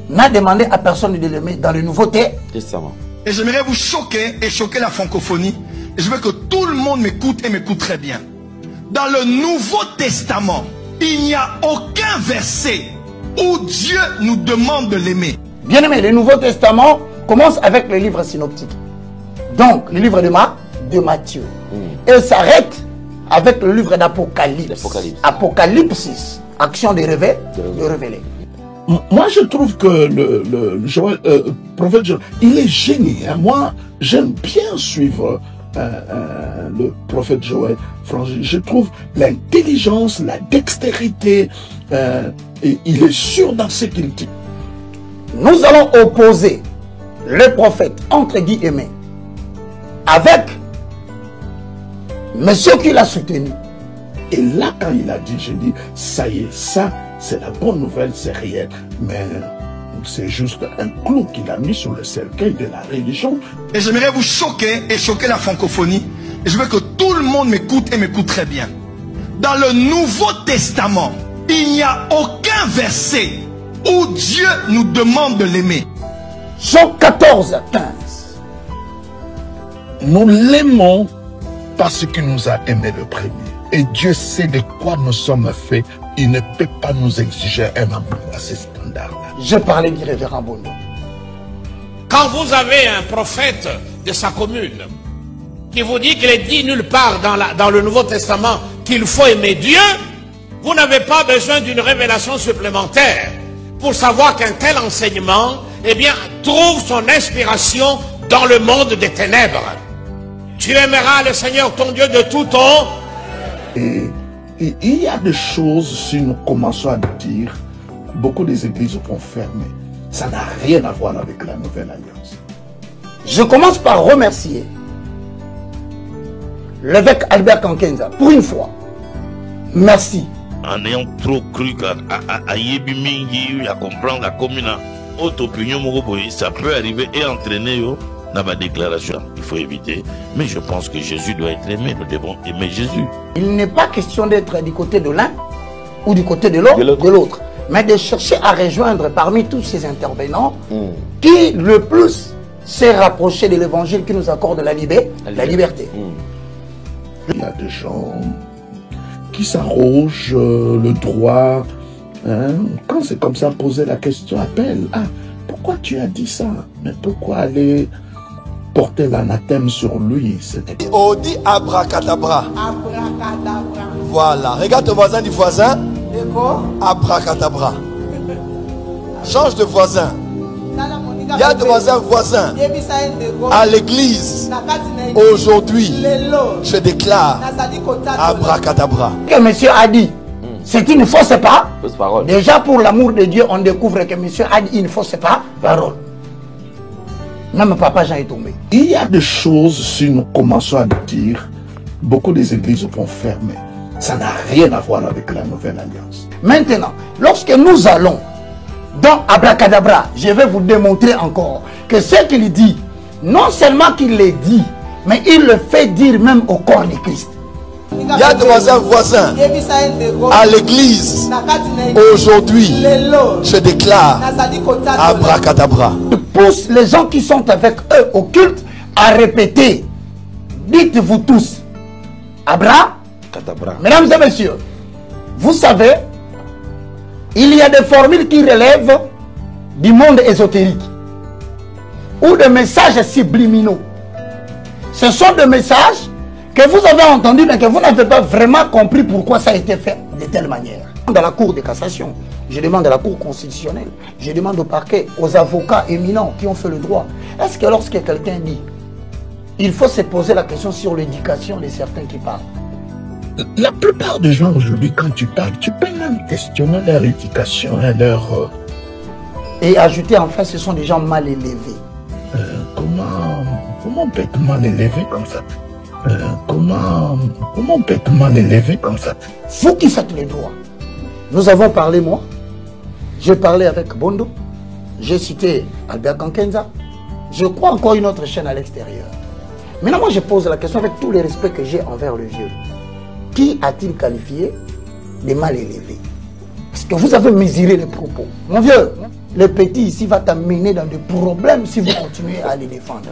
n'a demandé à personne de l'aimer dans le Nouveau Testament. Et j'aimerais vous choquer et choquer la francophonie. Et je veux que tout le monde m'écoute et m'écoute très bien. Dans le Nouveau Testament, il n'y a aucun verset où Dieu nous demande de l'aimer. Bien aimé, le Nouveau Testament commence avec le livre synoptique. Donc, le livre de Matthieu. Et s'arrête avec le livre d'Apocalypse. Apocalypse, action de révéler. Moi, je trouve que le prophète Joël, il est génie. Hein. Moi, j'aime bien suivre le prophète Joël. Je trouve l'intelligence, la dextérité, et il est sûr dans ce qu'il dit. Nous allons opposer le prophète, entre guillemets, avec monsieur qui l'a soutenu. Et là, quand il a dit, j'ai dit, ça y est, ça, c'est la bonne nouvelle, c'est réel. Mais c'est juste un clou qu'il a mis sur le cercueil de la religion. Et j'aimerais vous choquer et choquer la francophonie. Et je veux que tout le monde m'écoute et m'écoute très bien. Dans le Nouveau Testament, il n'y a aucun verset où Dieu nous demande de l'aimer. Jean 14, 15. Nous l'aimons parce qu'il nous a aimés le premier. Et Dieu sait de quoi nous sommes faits. Il ne peut pas nous exiger un amour à ce standard-là. Je parlais du révérend Bondo. Quand vous avez un prophète de sa commune qui vous dit qu'il est dit nulle part dans le Nouveau Testament qu'il faut aimer Dieu, vous n'avez pas besoin d'une révélation supplémentaire pour savoir qu'un tel enseignement, eh bien, trouve son inspiration dans le monde des ténèbres. Tu aimeras le Seigneur ton Dieu de tout ton... Et il y a des choses, si nous commençons à dire, beaucoup des églises vont fermer. Ça n'a rien à voir avec la Nouvelle Alliance. Je commence par remercier l'évêque Albert Kankenza, pour une fois. Merci. En ayant trop cru à Yebimingi, à comprendre la commune, autre opinion, ça peut arriver et entraîner dans ma déclaration. Il faut éviter. Mais je pense que Jésus doit être aimé. Nous devons aimer Jésus. Il n'est pas question d'être du côté de l'un ou du côté de l'autre, mais de chercher à rejoindre parmi tous ces intervenants qui le plus s'est rapproché de l'évangile qui nous accorde la liberté. Il y a des gens qui s'arrogent le droit. Hein, quand c'est comme ça, poser la question, appelle. Ah, pourquoi tu as dit ça? Mais pourquoi aller porter l'anathème sur lui? On dit abracadabra. Abracadabra. Voilà. Regarde ton voisin du voisin. Abracadabra. Change de voisin. Il y a des voisins à l'église. Aujourd'hui, je déclare abracadabra. Que monsieur a dit, c'est une fausse parole. Déjà pour l'amour de Dieu, on découvre que monsieur a dit une fausse parole. Même papa Jean est tombé. Il y a des choses, si nous commençons à dire, beaucoup des églises vont fermer. Ça n'a rien à voir avec la Nouvelle Alliance. Maintenant, lorsque nous allons dans Abracadabra, je vais vous démontrer encore que ce qu'il dit, non seulement qu'il le dit, mais il le fait dire même au corps de Christ. Il y a des voisins à l'église. Aujourd'hui, je déclare abracadabra. Il pousse les gens qui sont avec eux au culte à répéter. Dites-vous tous, abracadabra. Mesdames et messieurs, vous savez, il y a des formules qui relèvent du monde ésotérique ou des messages subliminaux. Ce sont des messages que vous avez entendus mais que vous n'avez pas vraiment compris pourquoi ça a été fait de telle manière. Dans la Cour de cassation, je demande à la Cour constitutionnelle, je demande au parquet, aux avocats éminents qui ont fait le droit, est-ce que lorsque quelqu'un dit, il faut se poser la question sur l'éducation de certains qui parlent? La plupart des gens aujourd'hui, quand tu parles, tu peux même questionner leur éducation et leur... Et ajouter enfin, ce sont des gens mal élevés. Comment on peut être mal élevé comme ça? Comment on peut être mal élevé comme ça? Vous qui faites les droits. Nous avons parlé, moi. J'ai parlé avec Bondo. J'ai cité Albert Kankenza. Je crois encore une autre chaîne à l'extérieur. Maintenant, moi, je pose la question avec tout le respect que j'ai envers le vieux. Qui a-t-il qualifié de mal élevé? Parce que vous avez mesuré les propos. Mon vieux, le petit ici va t'amener dans des problèmes si vous continuez à les défendre.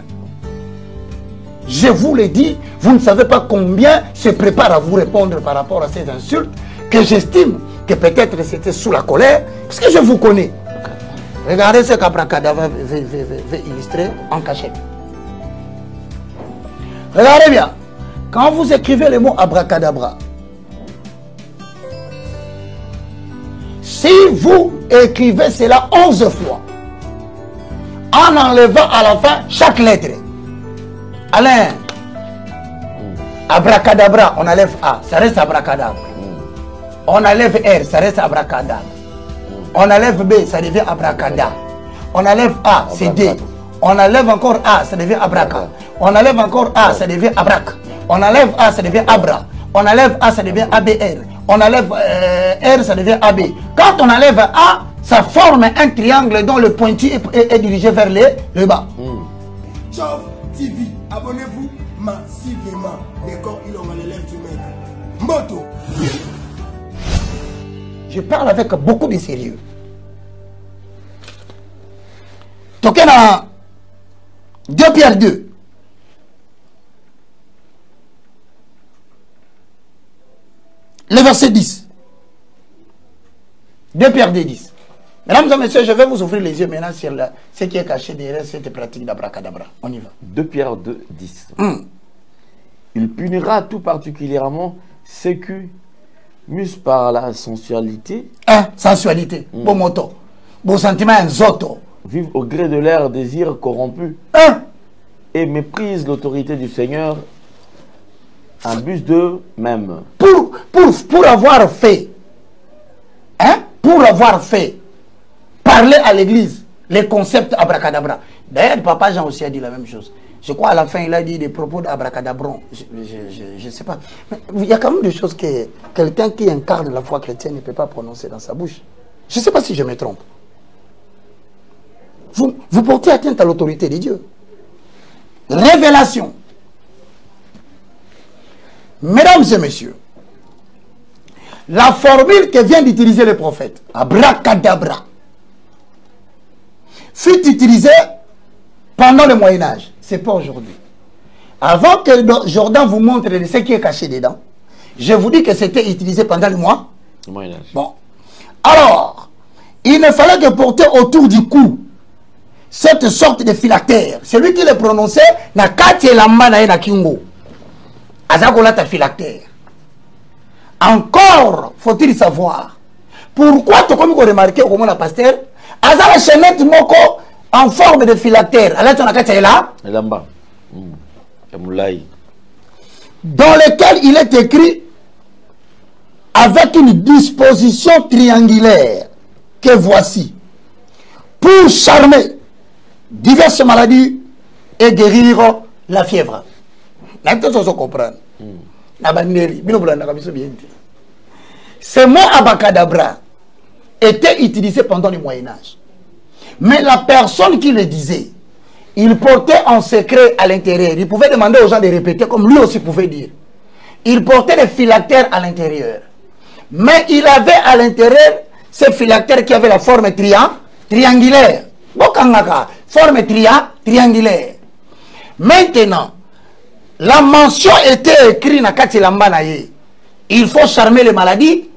Je vous l'ai dit, vous ne savez pas combien se prépare à vous répondre par rapport à ces insultes que j'estime que peut-être c'était sous la colère, parce que je vous connais. Regardez ce qu'Abracadabra veut illustrer en cachette. Regardez bien, quand vous écrivez le mot Abracadabra, si vous écrivez cela 11 fois, en enlevant à la fin chaque lettre, Alain, Abracadabra, on enlève A, ça reste Abracadabra. On enlève R, ça reste Abracadabra. On enlève B, ça devient Abracada. On enlève A, c'est D. On enlève encore A, ça devient Abraca. On enlève encore A, ça devient Abrac. On enlève A, ça devient Abra. On enlève A, ça devient ABR. On enlève R, ça devient AB. Quand on enlève A, ça forme un triangle dont le pointu est dirigé vers le bas. Chauve TV, abonnez-vous massivement. D'accord, il aura l'élève du maître. Moto. Je parle avec beaucoup de sérieux. Toquez dans 2 Pierre 2. Le verset 10. 2 Pierre 2, 10. Mesdames et messieurs, je vais vous ouvrir les yeux maintenant sur ce qui est caché derrière cette pratique d'abracadabra. On y va. 2 Pierre 2, 10. Il punira tout particulièrement ceux qui musent par la sensualité. Sensualité. Bon moto. Bon sentiment, un zoto. Vivent au gré de leurs désirs corrompus. Et méprisent l'autorité du Seigneur. Abusent d'eux-mêmes. Pour avoir fait. Pour avoir fait. Parler à l'église. Les concepts abracadabra. D'ailleurs, Papa Jean aussi a dit la même chose. Je crois à la fin, il a dit des propos d'abracadabron. Je ne sais pas. Mais il y a quand même des choses que quelqu'un qui incarne la foi chrétienne ne peut pas prononcer dans sa bouche. Je ne sais pas si je me trompe. Vous portez atteinte à l'autorité de Dieu. Révélation. Mesdames et messieurs, la formule que vient d'utiliser le prophète, abracadabra, fut utilisée pendant le Moyen-Âge. C'est pas aujourd'hui. Avant que Jordan vous montre ce qui est caché dedans, je vous dis que c'était utilisé pendant le Moyen-Âge. Bon. Alors, il ne fallait que porter autour du cou cette sorte de phylactère. Celui qui le prononçait, na kati elamba na ye na kingo. Azakolata phylactère. Encore, faut-il savoir, pourquoi, comme vous remarquez, au moment la pasteur, Azala chenette moko en forme de phylactère. Dans lequel il est écrit avec une disposition triangulaire que voici pour charmer diverses maladies et guérir la fièvre. Ce mot abacadabra était utilisé pendant le Moyen-Âge. Mais la personne qui le disait, il portait en secret à l'intérieur. Il pouvait demander aux gens de répéter comme lui aussi pouvait dire. Il portait des phylactères à l'intérieur. Mais il avait à l'intérieur ces phylactères qui avaient la forme triangulaire. Forme triangulaire. Maintenant, la mention était écrite dans Kati Lambanaye. Il faut charmer les maladies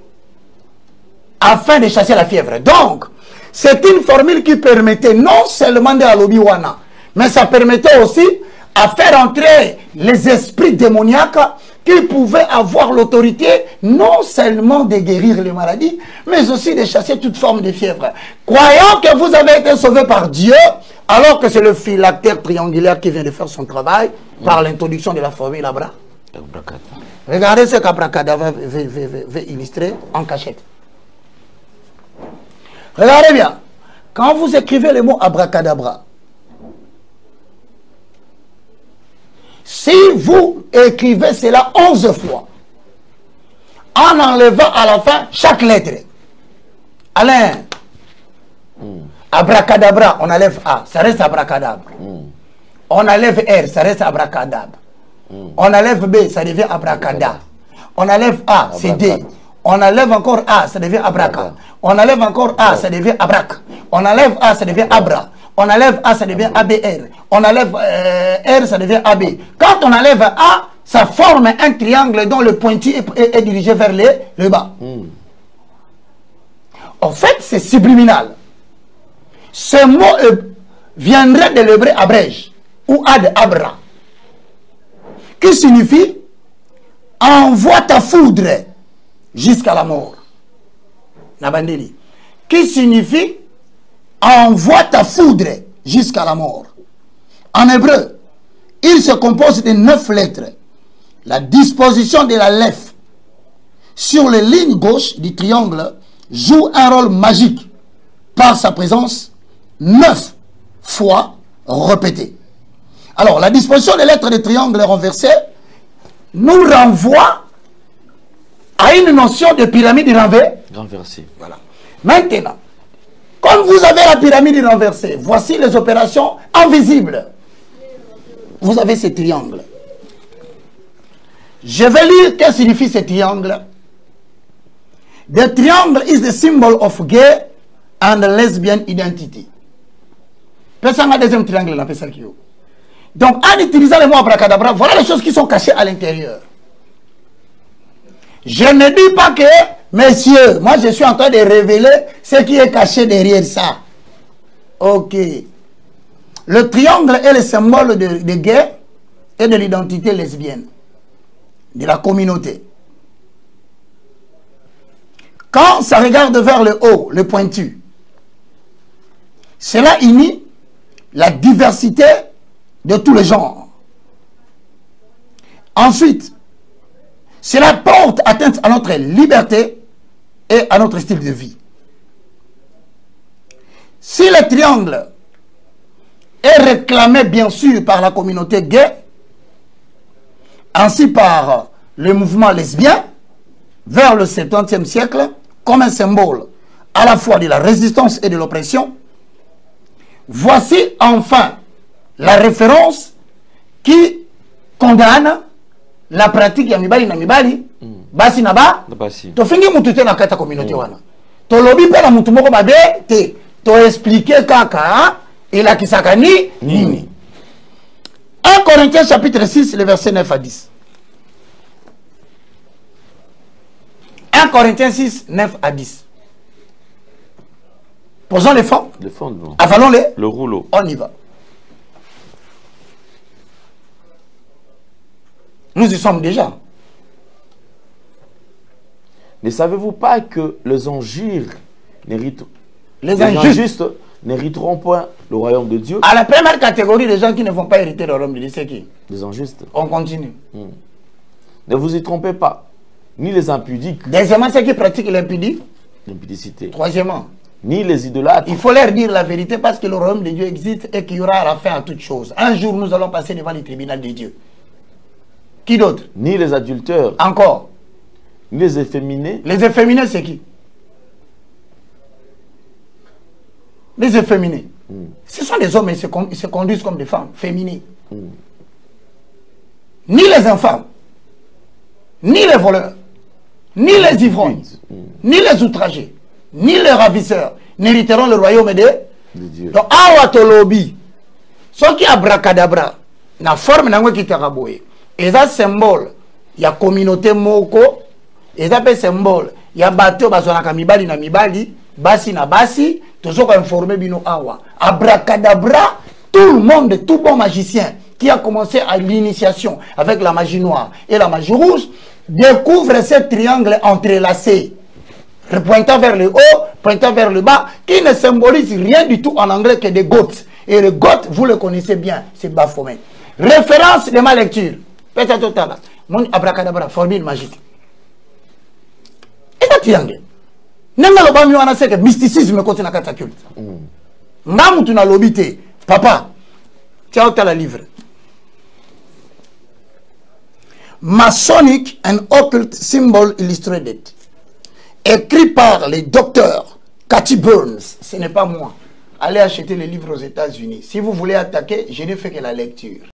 afin de chasser la fièvre. Donc, c'est une formule qui permettait non seulement de l'Obi-Wana, mais ça permettait aussi à faire entrer les esprits démoniaques qui pouvaient avoir l'autorité non seulement de guérir les maladies, mais aussi de chasser toute forme de fièvre. Croyant que vous avez été sauvé par Dieu, alors que c'est le phylactère triangulaire qui vient de faire son travail par l'introduction de la formule Abra. Regardez ce qu'Abracadabra veut illustrer en cachette. Regardez bien. Quand vous écrivez le mot abracadabra, si vous écrivez cela 11 fois, en enlevant à la fin chaque lettre, Alain, abracadabra, on enlève A, ça reste abracadabra. On enlève R, ça reste abracadabra. On enlève B, ça devient abracada. On enlève A, c'est D. On enlève encore A, ça devient abraca. On enlève encore A, ça devient abrac. On enlève A, ça devient Abra. On enlève A, ça devient ABR. On enlève R, ça devient AB. Quand on enlève A, ça forme un triangle dont le pointu est dirigé vers le bas. En fait, c'est subliminal. Ce mot viendrait de l'hébreu abrège ou ad abra, qui signifie envoie ta foudre jusqu'à la mort. Nabandeli. Qui signifie envoie ta foudre jusqu'à la mort. En hébreu, il se compose de 9 lettres. La disposition de la lèvre sur les lignes gauches du triangle joue un rôle magique par sa présence 9 fois répétée. Alors, la disposition des lettres des triangles renversés nous renvoie à une notion de pyramide renversée. Voilà. Maintenant, comme vous avez la pyramide renversée, voici les opérations invisibles. Vous avez ce triangle. Je vais lire ce que signifie ce triangle. The triangle is the symbol of gay and lesbian identity. Personne n'a deuxième triangle là, personne qui. Donc, en utilisant le mot abracadabra, voilà les choses qui sont cachées à l'intérieur. Je ne dis pas que, messieurs, moi je suis en train de révéler ce qui est caché derrière ça. Ok. Le triangle est le symbole de gay et de l'identité lesbienne, de la communauté. Quand ça regarde vers le haut, le pointu, cela unit la diversité de tous les genres. Ensuite, cela porte atteinte à notre liberté et à notre style de vie. Si le triangle est réclamé bien sûr par la communauté gay, ainsi par le mouvement lesbien, vers le 70e siècle, comme un symbole à la fois de la résistance et de l'oppression, voici enfin la référence qui condamne la pratique ya mibali na mibali basi na ba to fingi mutu te na kata communauté wana to lobi pe na mutu moko babe te to expliquer kaka ila kisaka ni nini. 1 Corinthiens chapitre 6 le verset 9 à 10. 1 Corinthiens 6 9 à 10. Posons les fonds. Le fondement. Avalons le rouleau. On y va. Nous y sommes déjà. Ne savez-vous pas que les injustes n'hériteront point le royaume de Dieu? À la première catégorie des gens qui ne vont pas hériter le royaume de Dieu, c'est qui? Les injustes. On continue. Ne vous y trompez pas, ni les impudiques. Deuxièmement, ceux qui pratiquent l'impudicité. Troisièmement, ni les idolâtres. Il faut leur dire la vérité parce que le royaume de Dieu existe et qu'il y aura la fin à toute chose. Un jour, nous allons passer devant le tribunal de Dieu. Qui d'autre? Ni les adultères. Encore. Ni les efféminés. Les efféminés, c'est qui? Les efféminés. Ce sont des hommes et ils se conduisent comme des femmes féminines. Ni les infâmes, ni les voleurs, ni les ivrognes, ni les outragés, ni les ravisseurs n'hériteront le royaume de Dieu. Donc, awa tolobi, ce qui abracadabra, na forme nango ki taraboye, et ça symbole, il y a communauté moko, et ça peut symbole, il y a bateau bazonaka mibali na mibali, basi na basi, tout ce qu'on informé bino awa. Abracadabra, tout le monde, tout bon magicien qui a commencé à l'initiation avec la magie noire et la magie rouge, découvre ce triangle entrelacé, pointant vers le haut, pointant vers le bas, qui ne symbolise rien du tout en anglais que des goths. Et le goth, vous le connaissez bien, c'est Baphomet. Référence de ma lecture. Peut-être tout à l'heure. Mon abracadabra, formule magique. Et ça triangle. Nenga loba mi wana seke mysticisme côté na kata culte. Ngamu tuna lobité. Papa, tiens au la livre. Masonic and Occult Symbol Illustrated. Écrit par les docteurs Cathy Burns. Ce n'est pas moi. Allez acheter les livres aux États-Unis. Si vous voulez attaquer, je ne fais que la lecture.